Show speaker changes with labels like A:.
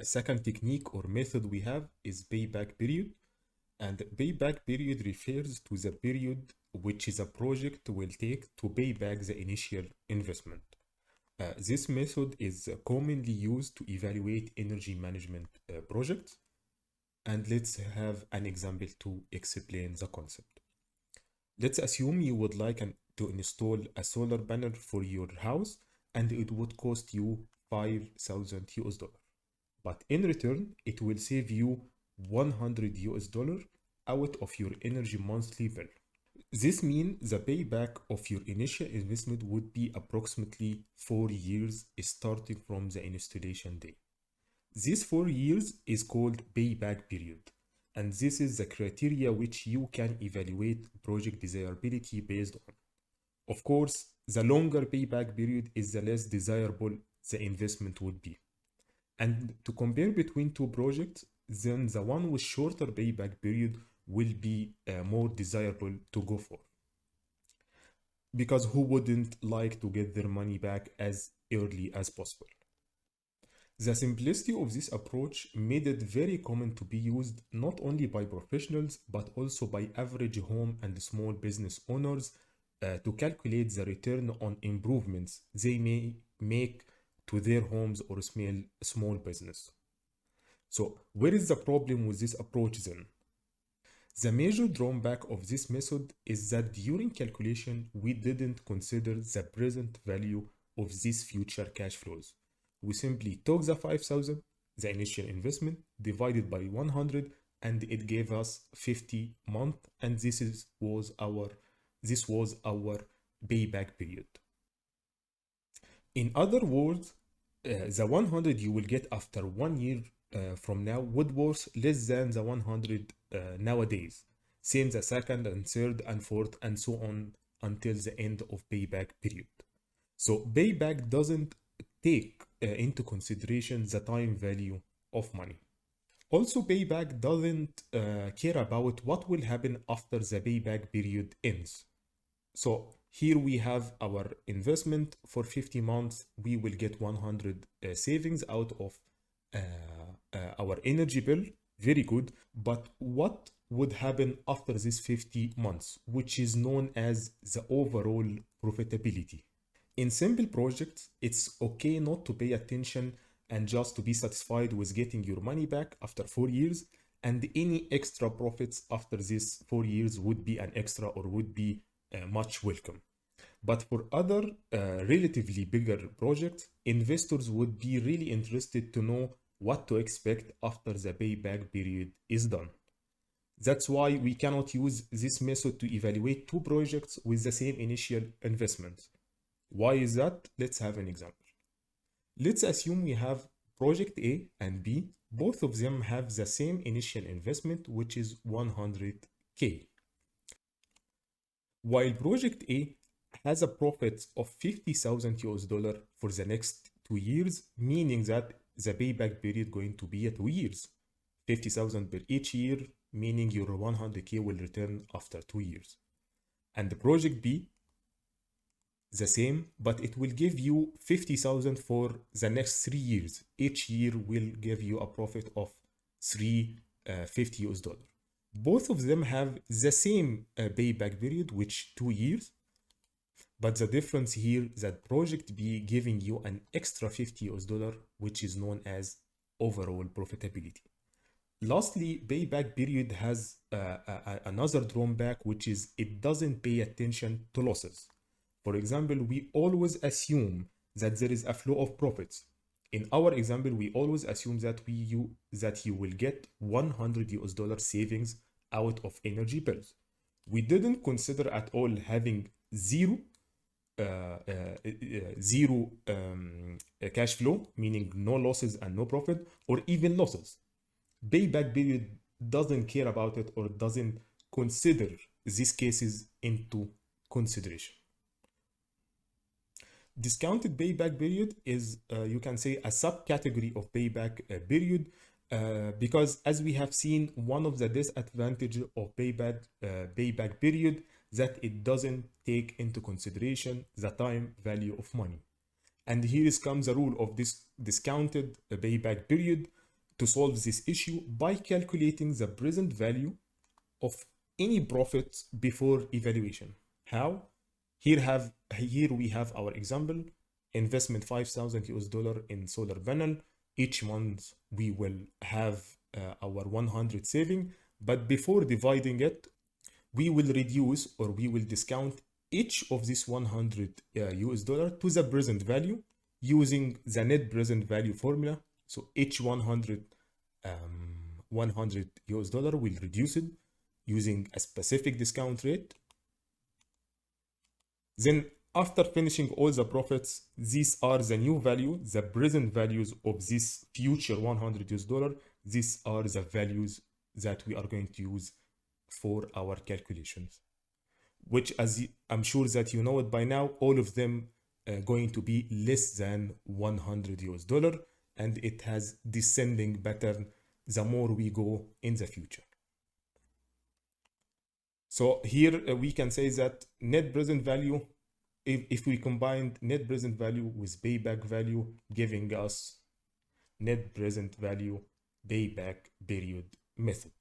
A: Second technique or method we have is payback period. And payback period refers to the period which is a project will take to pay back the initial investment. This method is commonly used to evaluate energy management projects. And let's have an example to explain the concept. Let's assume you would like to install a solar panel for your house and it would cost you 5,000 US dollar. But in return, it will save you 100 US dollar out of your energy monthly bill. This means the payback of your initial investment would be approximately 4 years starting from the installation day. This 4 years is called payback period, and this is the criteria which you can evaluate project desirability based on. Of course, the longer payback period is the less desirable the investment would be. And to compare between two projects, then the one with shorter payback period will be more desirable to go for. Because who wouldn't like to get their money back as early as possible? The simplicity of this approach made it very common to be used not only by professionals but also by average home and small business owners to calculate the return on improvements they may make to their homes or small business. So, where is the problem with this approach then? The major drawback of this method is that during calculation, we didn't consider the present value of these future cash flows. We simply took the 5,000, the initial investment, divided by 100, and it gave us 50 months, and this was our payback period. In other words, the 100 you will get after 1 year from now would worth less than the 100 nowadays. Same the second and third and fourth and so on until the end of payback period. So payback doesn't take into consideration the time value of money. Also, payback doesn't care about what will happen after the payback period ends. So here we have our investment for 50 months. We will get 100 savings out of our energy bill. Very good. But what would happen after this 50 months, which is known as the overall profitability? In simple projects, it's okay not to pay attention and just to be satisfied with getting your money back after 4 years, and any extra profits after this 4 years would be an extra or would be much welcome. But for other relatively bigger projects, investors would be really interested to know what to expect after the payback period is done. That's why we cannot use this method to evaluate two projects with the same initial investment. Why is that? Let's have an example. Let's assume we have project A and B. Both of them have the same initial investment, which is 100K. While project A has a profit of 50,000 US dollar for the next 2 years, meaning that the payback period going to be 2 years. 50,000 per each year, meaning your 100K will return after 2 years. And the project B, the same, but it will give you 50,000 for the next 3 years. Each year will give you a profit of 350 US dollar. Both of them have the same payback period, which 2 years. But the difference here is that project B giving you an extra 50 US dollar, which is known as overall profitability. Lastly, payback period has another drawback, which is it doesn't pay attention to losses. For example, we always assume that there is a flow of profits. In our example, we always assume that you will get 100 US dollar savings out of energy bills. We didn't consider at all having zero cash flow, meaning no losses and no profit, or even losses. Payback period doesn't care about it or doesn't consider these cases into consideration. Discounted payback period is, you can say, a subcategory of payback period because, as we have seen, one of the disadvantages of payback period that it doesn't take into consideration the time value of money. And here comes the rule of this discounted payback period. to solve this issue by calculating the present value of any profit before evaluation. How? Here we have our example. Investment $5,000 in solar panel. Each month we will have our 100 saving, but before dividing it, we will reduce or we will discount each of this 100 US dollar to the present value using the net present value formula. So each 100 US dollar will reduce it using a specific discount rate. Then after finishing all the profits, these are the new value, the present values of this future 100 US dollar. These are the values that we are going to use for our calculations, which, as I'm sure that you know it by now, all of them going to be less than 100 US dollar, and it has descending pattern the more we go in the future. So here we can say that net present value, if we combined net present value with payback value, giving us net present value payback period method.